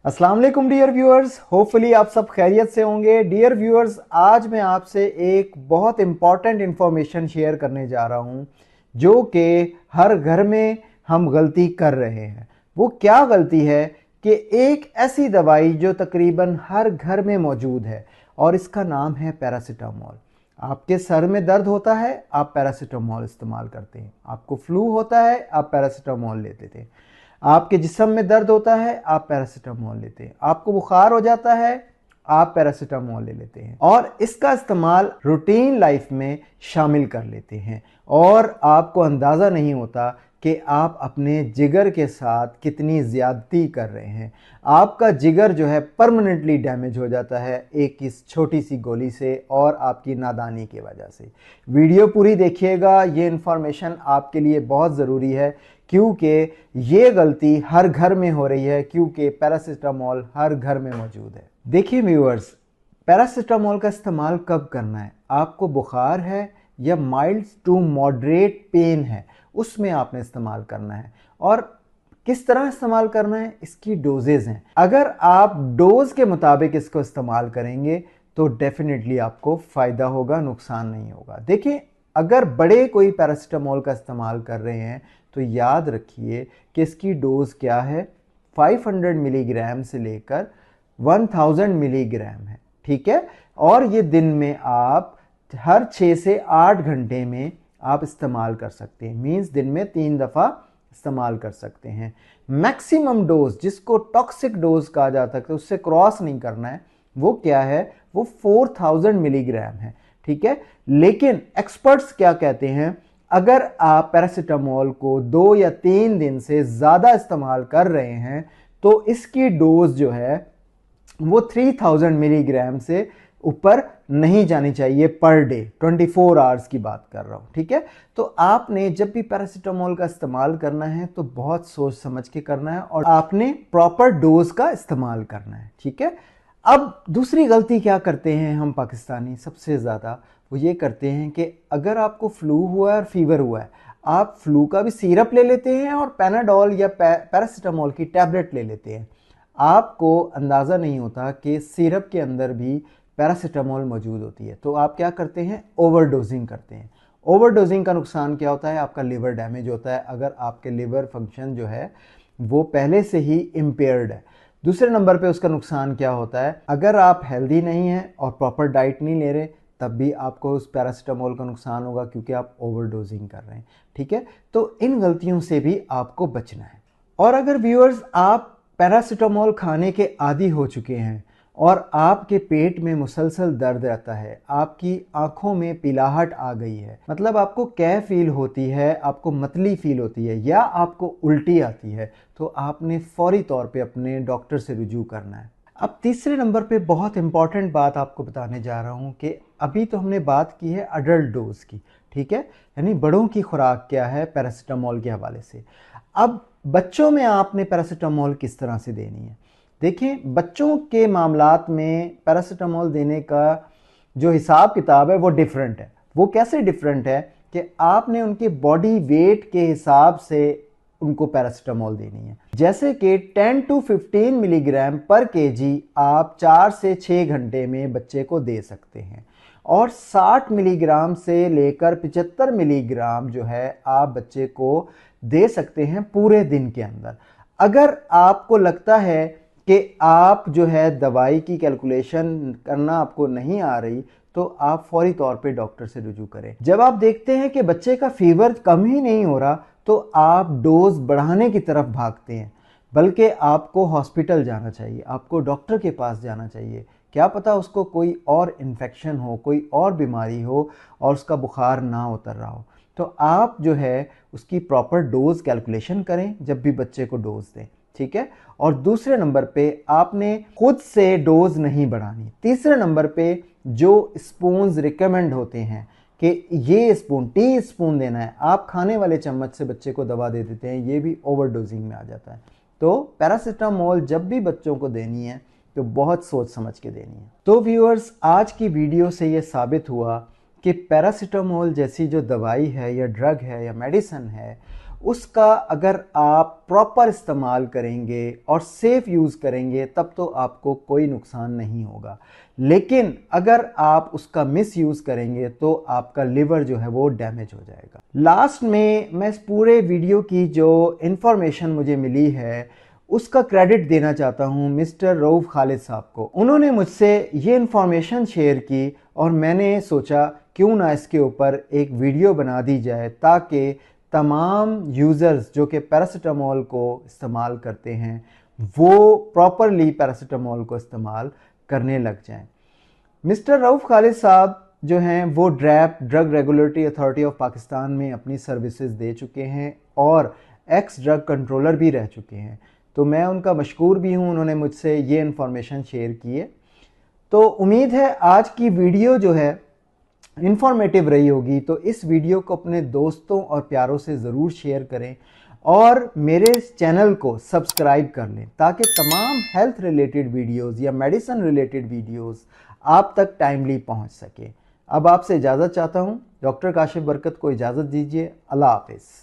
अस्सलाम वालेकुम dear viewers, hopefully आप सब खैरियत से होंगे। डियर व्यूअर्स, आज मैं आपसे एक बहुत इंपॉर्टेंट इंफॉर्मेशन शेयर करने जा रहा हूं जो कि हर घर में हम गलती कर रहे हैं। वो क्या गलती है कि एक ऐसी दवाई जो तकरीबन हर घर में मौजूद है और इसका नाम है पैरासीटामोल। आपके सर में दर्द होता है, आप पैरासीटामोल इस्तेमाल करते हैं। आपको फ्लू होता है, आप पैरासीटामोल लेते थे। आपके जिस्म में दर्द होता है, आप पैरासीटामोल लेते हैं। आपको बुखार हो जाता है, आप पैरासीटामोल ले लेते हैं और इसका इस्तेमाल रूटीन लाइफ में शामिल कर लेते हैं और आपको अंदाज़ा नहीं होता कि आप अपने जिगर के साथ कितनी ज़्यादती कर रहे हैं। आपका जिगर जो है परमानेंटली डैमेज हो जाता है एक इस छोटी सी गोली से और आपकी नादानी की वजह से। वीडियो पूरी देखिएगा, ये इन्फॉर्मेशन आपके लिए बहुत ज़रूरी है क्योंकि ये गलती हर घर में हो रही है, क्योंकि पैरासीटामोल हर घर में मौजूद है। देखिए व्यूअर्स, पैरासीटामोल का इस्तेमाल कब करना है? आपको बुखार है या माइल्ड टू मॉडरेट पेन है, उसमें आपने इस्तेमाल करना है। और किस तरह इस्तेमाल करना है, इसकी डोजेज हैं। अगर आप डोज के मुताबिक इसको इस्तेमाल करेंगे तो डेफिनेटली आपको फ़ायदा होगा, नुकसान नहीं होगा। देखिए, अगर बड़े कोई पैरासीटामोल का इस्तेमाल कर रहे हैं तो याद रखिए कि इसकी डोज क्या है, 500 मिलीग्राम से लेकर 1000 मिलीग्राम है, ठीक है। और ये दिन में आप हर 6 से 8 घंटे में आप इस्तेमाल कर सकते हैं। मीन्स दिन में 3 दफ़ा इस्तेमाल कर सकते हैं। मैक्सिमम डोज, जिसको टॉक्सिक डोज कहा जाता है, उससे क्रॉस नहीं करना है, वो क्या है, वो 4000 मिलीग्राम है, ठीक है। लेकिन एक्सपर्ट्स क्या कहते हैं, अगर आप पैरासीटामोल को 2 या 3 दिन से ज़्यादा इस्तेमाल कर रहे हैं तो इसकी डोज जो है वो 3000 मिलीग्राम से ऊपर नहीं जानी चाहिए पर डे। 24 आवर्स की बात कर रहा हूँ, ठीक है। तो आपने जब भी पैरासीटामोल का इस्तेमाल करना है तो बहुत सोच समझ के करना है और आपने प्रॉपर डोज का इस्तेमाल करना है, ठीक है। अब दूसरी गलती क्या करते हैं हम पाकिस्तानी सबसे ज़्यादा, वो ये करते हैं कि अगर आपको फ्लू हुआ है और फीवर हुआ है, आप फ्लू का भी सिरप ले लेते हैं और पैनाडोल या पैरासीटामोल की टैबलेट ले लेते हैं। आपको अंदाज़ा नहीं होता कि सिरप के अंदर भी पैरासीटामोल मौजूद होती है। तो आप क्या करते हैं, ओवरडोजिंग करते हैं। ओवरडोजिंग का नुकसान क्या होता है, आपका लिवर डैमेज होता है अगर आपके लिवर फंक्शन जो है वो पहले से ही इम्पेयर्ड है। दूसरे नंबर पे उसका नुकसान क्या होता है, अगर आप हेल्दी नहीं हैं और प्रॉपर डाइट नहीं ले रहे तब भी आपको उस पैरासीटामोल का नुकसान होगा क्योंकि आप ओवरडोजिंग कर रहे हैं, ठीक है। तो इन गलतियों से भी आपको बचना है। और अगर व्यूअर्स आप पैरासीटामोल खाने के आदी हो चुके हैं और आपके पेट में मुसलसल दर्द रहता है, आपकी आंखों में पिलाहट आ गई है, मतलब आपको कैफ फील होती है, आपको मतली फील होती है या आपको उल्टी आती है, तो आपने फौरी तौर पे अपने डॉक्टर से रुजू करना है। अब तीसरे नंबर पे बहुत इंपॉर्टेंट बात आपको बताने जा रहा हूँ कि अभी तो हमने बात की है अडल्ट डोज की, ठीक है, यानी बड़ों की खुराक क्या है पैरासीटामोल के हवाले से। अब बच्चों में आपने पैरासीटामोल किस तरह से देनी है? देखिए, बच्चों के मामलात में पैरासीटामोल देने का जो हिसाब किताब है वो डिफरेंट है। वो कैसे डिफरेंट है कि आपने उनके बॉडी वेट के हिसाब से उनको पैरासीटामोल देनी है। जैसे कि 10 to 15 मिलीग्राम पर केजी आप 4 से 6 घंटे में बच्चे को दे सकते हैं और 60 मिलीग्राम से लेकर 75 मिलीग्राम जो है आप बच्चे को दे सकते हैं पूरे दिन के अंदर। अगर आपको लगता है कि आप जो है दवाई की कैलकुलेशन करना आपको नहीं आ रही तो आप फौरी तौर पे डॉक्टर से रुजू करें। जब आप देखते हैं कि बच्चे का फीवर कम ही नहीं हो रहा तो आप डोज बढ़ाने की तरफ भागते हैं, बल्कि आपको हॉस्पिटल जाना चाहिए, आपको डॉक्टर के पास जाना चाहिए। क्या पता उसको कोई और इन्फेक्शन हो, कोई और बीमारी हो और उसका बुखार ना उतर रहा हो। तो आप जो है उसकी प्रॉपर डोज कैलकुलेशन करें जब भी बच्चे को डोज दें, ठीक है। और दूसरे नंबर पे आपने खुद से डोज नहीं बढ़ानी। तीसरे नंबर पे जो स्पून्स रिकमेंड होते हैं कि ये स्पून, टी स्पून देना है, आप खाने वाले चम्मच से बच्चे को दवा दे देते हैं, ये भी ओवरडोजिंग में आ जाता है। तो पैरासीटामोल जब भी बच्चों को देनी है तो बहुत सोच समझ के देनी है। तो व्यूअर्स, आज की वीडियो से ये साबित हुआ कि पैरासीटामोल जैसी जो दवाई है या ड्रग है या मेडिसिन है उसका अगर आप प्रॉपर इस्तेमाल करेंगे और सेफ यूज़ करेंगे तब तो आपको कोई नुकसान नहीं होगा। लेकिन अगर आप उसका मिस यूज़ करेंगे तो आपका लिवर जो है वो डैमेज हो जाएगा। लास्ट में मैं इस पूरे वीडियो की जो इन्फॉर्मेशन मुझे मिली है उसका क्रेडिट देना चाहता हूं मिस्टर रऊफ खालिद साहब को। उन्होंने मुझसे ये इन्फॉर्मेशन शेयर की और मैंने सोचा क्यों ना इसके ऊपर एक वीडियो बना दी जाए ताकि तमाम यूज़र्स जो कि पैरासीटामोल को इस्तेमाल करते हैं वो प्रॉपरली पैरासीटामोल को इस्तेमाल करने लग जाएं। मिस्टर रऊफ खालिद साहब जो हैं वो DRAP drug regulatory authority of Pakistan में अपनी सर्विसेज दे चुके हैं और एक्स ड्रग कंट्रोलर भी रह चुके हैं, तो मैं उनका मशकूर भी हूं, उन्होंने मुझसे ये इन्फॉर्मेशन शेयर की है। तो उम्मीद है आज की वीडियो जो है इंफॉर्मेटिव रही होगी, तो इस वीडियो को अपने दोस्तों और प्यारों से ज़रूर शेयर करें और मेरे चैनल को सब्सक्राइब कर लें ताकि तमाम हेल्थ रिलेटेड वीडियोस या मेडिसिन रिलेटेड वीडियोस आप तक टाइमली पहुंच सके। अब आपसे इजाज़त चाहता हूं, डॉक्टर काशिफ बरकत को इजाज़त दीजिए। अल्लाह हाफिज़।